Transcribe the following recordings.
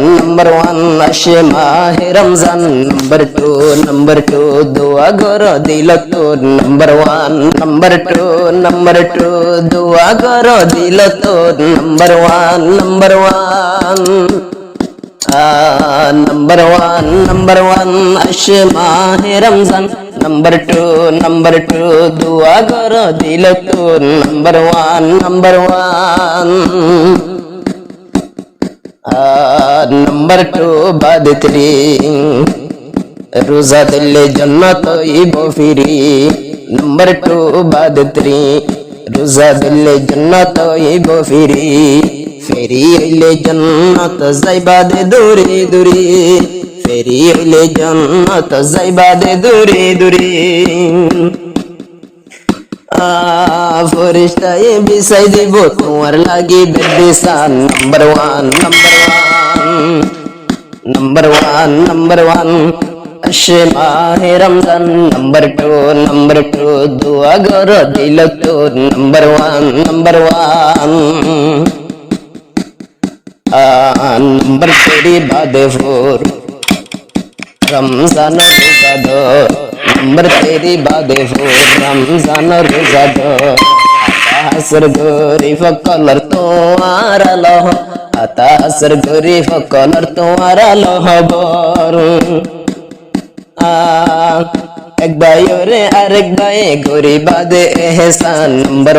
one আসে মাহে Ramzan number two দোয়া করো দিল তোর number two দোয়া করো দিল তোর number one number one আসে মাহে রমজান number two দোয়া করো দিল তোর number one number two बाद तेरी रोजा दिले जन्नत इबो फिरी number two बाद तेरी रोजा दिले जन्नत इबो फिरी फेरी ले जन्नत जाइबा दे दूरी दूरी फेरी ले जन्नत जाइबा दे दूरी दूरी फरिश्ताए बिसाई দিব তোমার লাগি বেদিসান number one আসে মাহে রমজান number two দোয়া করো দিল তোর number one number तेरी बादे फोर रमजान रोजा दो number तेरी बादे फोर रमजान रोजा दो आतासर गरीब कलर तुम्हारा लह आतासर गरीब कलर तुम्हारा लह बर एक भाई रे आरेक भाई गरीब दे एहसान number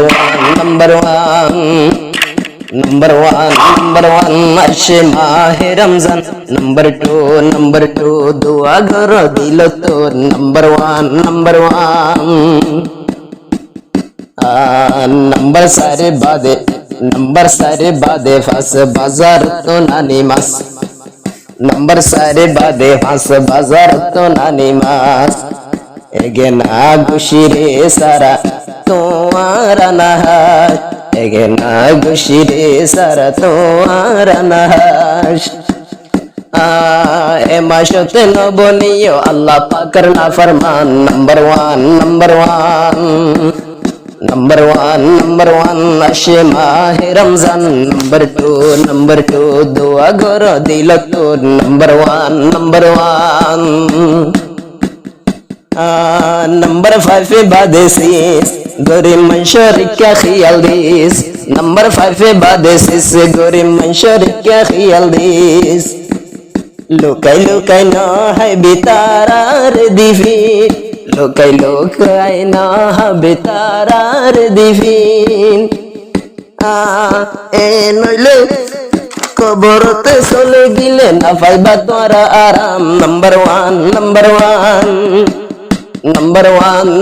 one আসে মাহে রমজান number two দোয়া করো দিল তোর number one number सारे बादे फास बाजार तो नानी मास number सारे बादे फास बाजार तो नानी मास एगे ना खुशी रे सारा तुम्हारा नहाज एगे ना खुशी रे सारा तुम्हारा नहाज ए माशते न बोनियो अल्लाह पाकर ना फरमान number one আসে মাহে রমজান number two দোয়া করো দিল তোর number one number five बादे सीस गरीब मंशर क्या ख्याल दिस number five बादे सीस गरीब मंशर क्या ख्याल दिस लुकाई ना है बितारार दिफी लुकाई ना है बितारार दिफिन ए नइले কবরতে চলে গেলে না পাইবা তোরা আরাম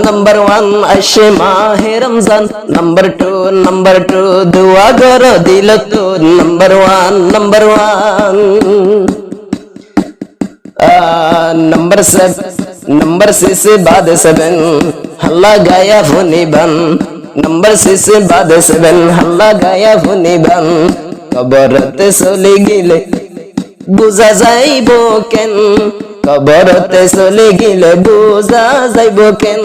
number one আসে মাহে রমজান number two দোয়া করো দিল তোর number one number six बाद seven हल्ला गाया फुनी बन number six बाद seven हल्ला गाया फुनी बन কবরতে চলে গেলে বুঝা যাইব কেন কবরতে চলে গেলে বুঝা যাইব কেন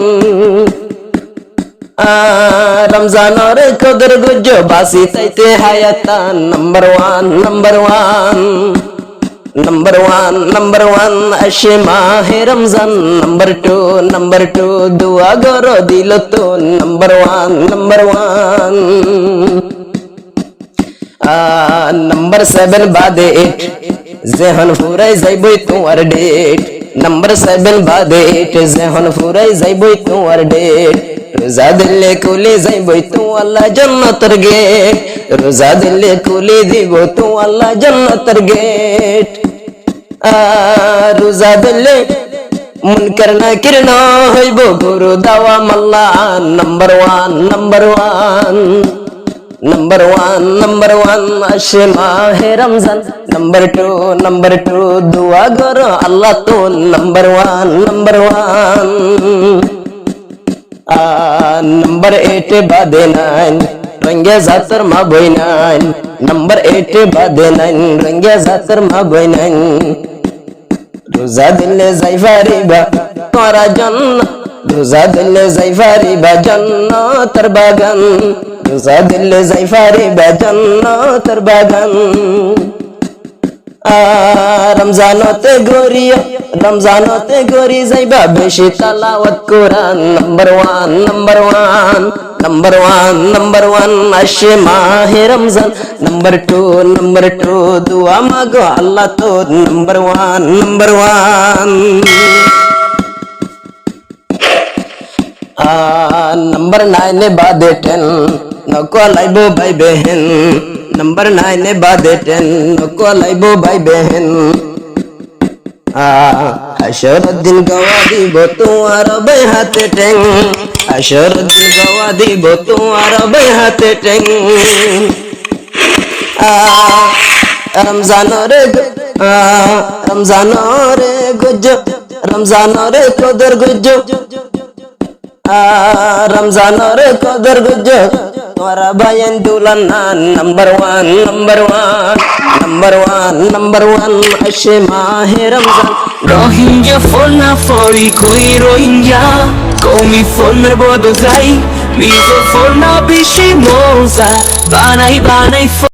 রমজানের কদর গুজ বাসি তাইতে হায়াতান number one আসে মাহে রমজান number two দোয়া করো দিল তো number one number seven বাদে eight জেহন ফুরাই যাইবই তোমার ডেট number seven বাদে eight জেহন ফুরাই যাইবই তোমার ডেট রোজা দিলে কুলি যাইবই তো আল্লাহ জান্নাতের গেট রোজা দিলে কুলি দিব তো আল্লাহ জান্নাতের গেট রোজা দিলে মুনকার নাকির না হইব গুরু দাওয়া মাল্লা number one আসে মাহে রমজান number two দোয়া করো আল্লাহ তো number one number eight বাদে nine রঙ্গে জাতর মা বই nine number eight বাদে nine রঙ্গে জাতর মা বই nine রোজা দিলে যাই পারিবা তোরা জান্নাত রোজা দিলে যাই পারিবা জান্নাতের বাগান রোজা দিলে যাই পারিবা জান্নাতের বাগান রমজানতে গরিয় রমজানতে গরি যাইবা বেশি তালাওয়াত Quran number one number one number one number one আসে মাহে রমজান নাম্বার টু দুয়া মাগো আল্লাহ তো number one number one number 9 বাদে 10 নকো লাইবো ভাই বেহেন নাম্বার 9 বাদে 10 নকো লাইবো ভাই বেহেন হাসরের দিন গওয়া দিব তোমার বে হাতে টেং হাসরের দিন গওয়া দিব তোমার বে হাতে টেং রমজান রে গুজ রমজান রে কদর গুজ রমজান রে কদর গুজ তোরা ভাইয়েন দুলান number one number one number one number one আসে মাহে Ramzan Rohingya fonna fori koi Rohingya Komi fonner bodo gai Mizo fonna bishi moza Banai